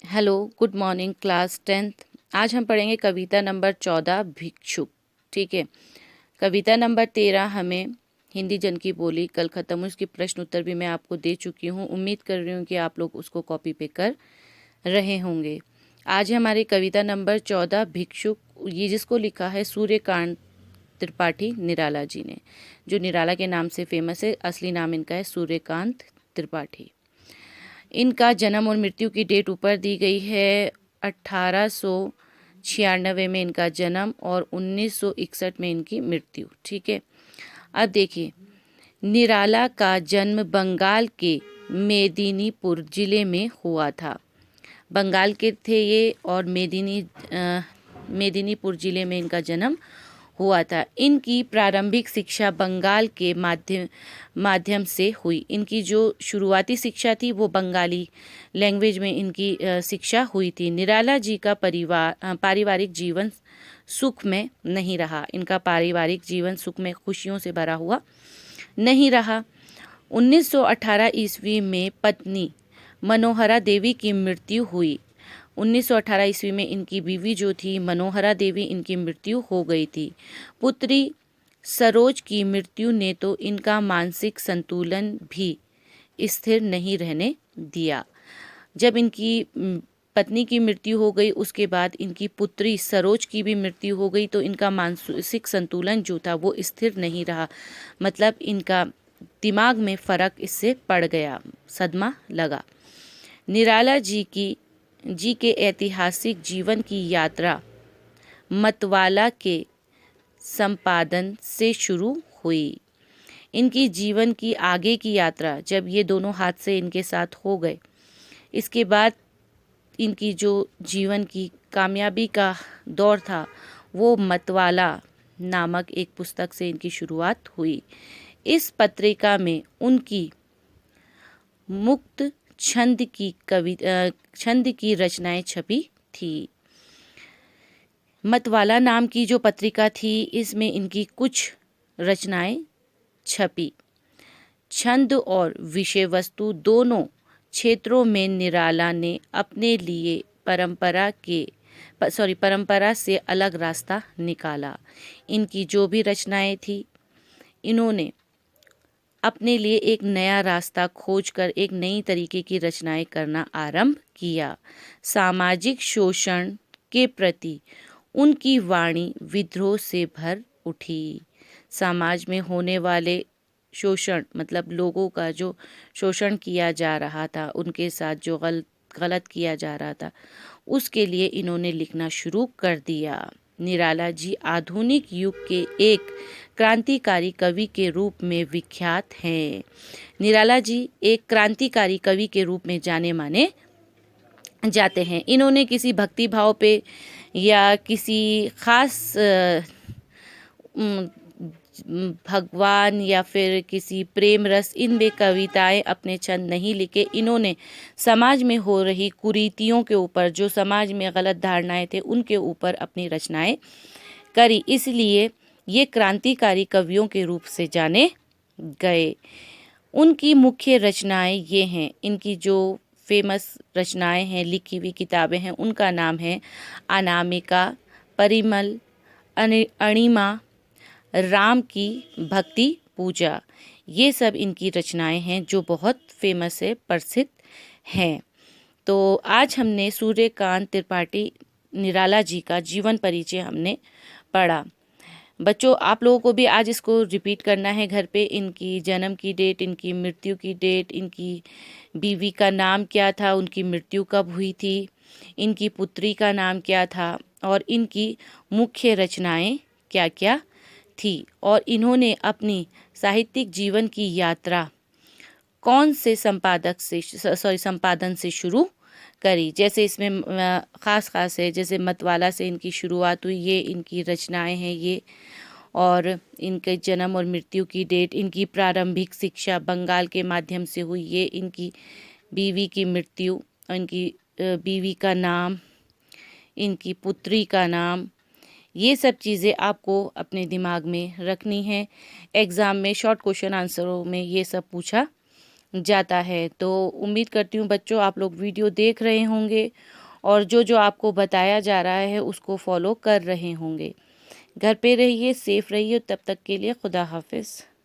Hello, good morning class 10th। आज हम पढ़ेंगे कविता नंबर 14 भिक्षुक। ठीक है। कविता नंबर 13 हमें हिंदी जन की बोली कल ख़त्म हुई, उसकी प्रश्न उत्तर भी मैं आपको दे चुकी हूँ। उम्मीद कर रही हूँ कि आप लोग उसको कॉपी पे कर रहे होंगे। आज हमारी कविता नंबर 14 भिक्षुक, ये जिसको लिखा है सूर्यकांत त्रिपाठी निराला जी ने, जो निराला के नाम से फेमस है। असली नाम इनका है सूर्यकांत त्रिपाठी। इनका जन्म और मृत्यु की डेट ऊपर दी गई है। 1896 में इनका जन्म और 1961 में इनकी मृत्यु। ठीक है। अब देखिए, निराला का जन्म बंगाल के मेदिनीपुर जिले में हुआ था। बंगाल के थे ये और मेदिनीपुर जिले में इनका जन्म हुआ था। इनकी प्रारंभिक शिक्षा बंगाल के माध्यम से हुई। इनकी जो शुरुआती शिक्षा थी वो बंगाली लैंग्वेज में इनकी शिक्षा हुई थी। निराला जी का पारिवारिक जीवन सुख में नहीं रहा। इनका पारिवारिक जीवन सुख में खुशियों से भरा हुआ नहीं रहा। 1918 ईस्वी में पत्नी मनोहरा देवी की मृत्यु हुई। 1918 ईस्वी में इनकी बीवी जो थी मनोहरा देवी, इनकी मृत्यु हो गई थी। पुत्री सरोज की मृत्यु ने तो इनका मानसिक संतुलन भी स्थिर नहीं रहने दिया। जब इनकी पत्नी की मृत्यु हो गई, उसके बाद इनकी पुत्री सरोज की भी मृत्यु हो गई, तो इनका मानसिक संतुलन जो था वो स्थिर नहीं रहा। मतलब इनका दिमाग में फर्क इससे पड़ गया, सदमा लगा। निराला जी के ऐतिहासिक जीवन की यात्रा मतवाला के संपादन से शुरू हुई। इनकी जीवन की आगे की यात्रा जब ये दोनों हादसे इनके साथ हो गए, इसके बाद इनकी जो जीवन की कामयाबी का दौर था वो मतवाला नामक एक पुस्तक से इनकी शुरुआत हुई। इस पत्रिका में उनकी मुक्त छंद की रचनाएं छपी थी। मतवाला नाम की जो पत्रिका थी, इसमें इनकी कुछ रचनाएं छपी। छंद और विषय वस्तु दोनों क्षेत्रों में निराला ने अपने लिए परंपरा से अलग रास्ता निकाला। इनकी जो भी रचनाएं थी, इन्होंने अपने लिए एक नया रास्ता खोजकर एक नई तरीके की रचनाएं करना आरंभ किया। सामाजिक शोषण के प्रति उनकी वाणी विद्रोह से भर उठी। समाज में होने वाले शोषण, मतलब लोगों का जो शोषण किया जा रहा था, उनके साथ जो गलत किया जा रहा था, उसके लिए इन्होंने लिखना शुरू कर दिया। निराला जी आधुनिक युग के एक क्रांतिकारी कवि के रूप में विख्यात हैं। निराला जी एक क्रांतिकारी कवि के रूप में जाने माने जाते हैं। इन्होंने किसी भक्ति भाव पे या किसी खास भगवान या फिर किसी प्रेम रस, इनमें कविताएं अपने छंद नहीं लिखे। इन्होंने समाज में हो रही कुरीतियों के ऊपर, जो समाज में गलत धारणाएं थे, उनके ऊपर अपनी रचनाएं करी। इसलिए ये क्रांतिकारी कवियों के रूप से जाने गए। उनकी मुख्य रचनाएं ये हैं। इनकी जो फेमस रचनाएं हैं, लिखी हुई किताबें हैं, उनका नाम है अनामिका, परिमल, अणिमा, राम की भक्ति पूजा। ये सब इनकी रचनाएं हैं जो बहुत फेमस है, प्रसिद्ध हैं। तो आज हमने सूर्यकांत त्रिपाठी निराला जी का जीवन परिचय हमने पढ़ा। बच्चों, आप लोगों को भी आज इसको रिपीट करना है घर पे। इनकी जन्म की डेट, इनकी मृत्यु की डेट, इनकी बीवी का नाम क्या था, उनकी मृत्यु कब हुई थी, इनकी पुत्री का नाम क्या था, और इनकी मुख्य रचनाएं क्या क्या थी, और इन्होंने अपनी साहित्यिक जीवन की यात्रा कौन से संपादन से शुरू करी। जैसे इसमें ख़ास है, जैसे मतवाला से इनकी शुरुआत हुई, ये इनकी रचनाएं हैं ये, और इनके जन्म और मृत्यु की डेट, इनकी प्रारंभिक शिक्षा बंगाल के माध्यम से हुई, ये इनकी बीवी की मृत्यु, इनकी बीवी का नाम, इनकी पुत्री का नाम, ये सब चीज़ें आपको अपने दिमाग में रखनी है। एग्ज़ाम में शॉर्ट क्वेश्चन आंसरों में ये सब पूछा जाता है। तो उम्मीद करती हूँ बच्चों आप लोग वीडियो देख रहे होंगे और जो आपको बताया जा रहा है उसको फॉलो कर रहे होंगे। घर पे रहिए, सेफ रहिए, तब तक के लिए खुदा हाफिज़।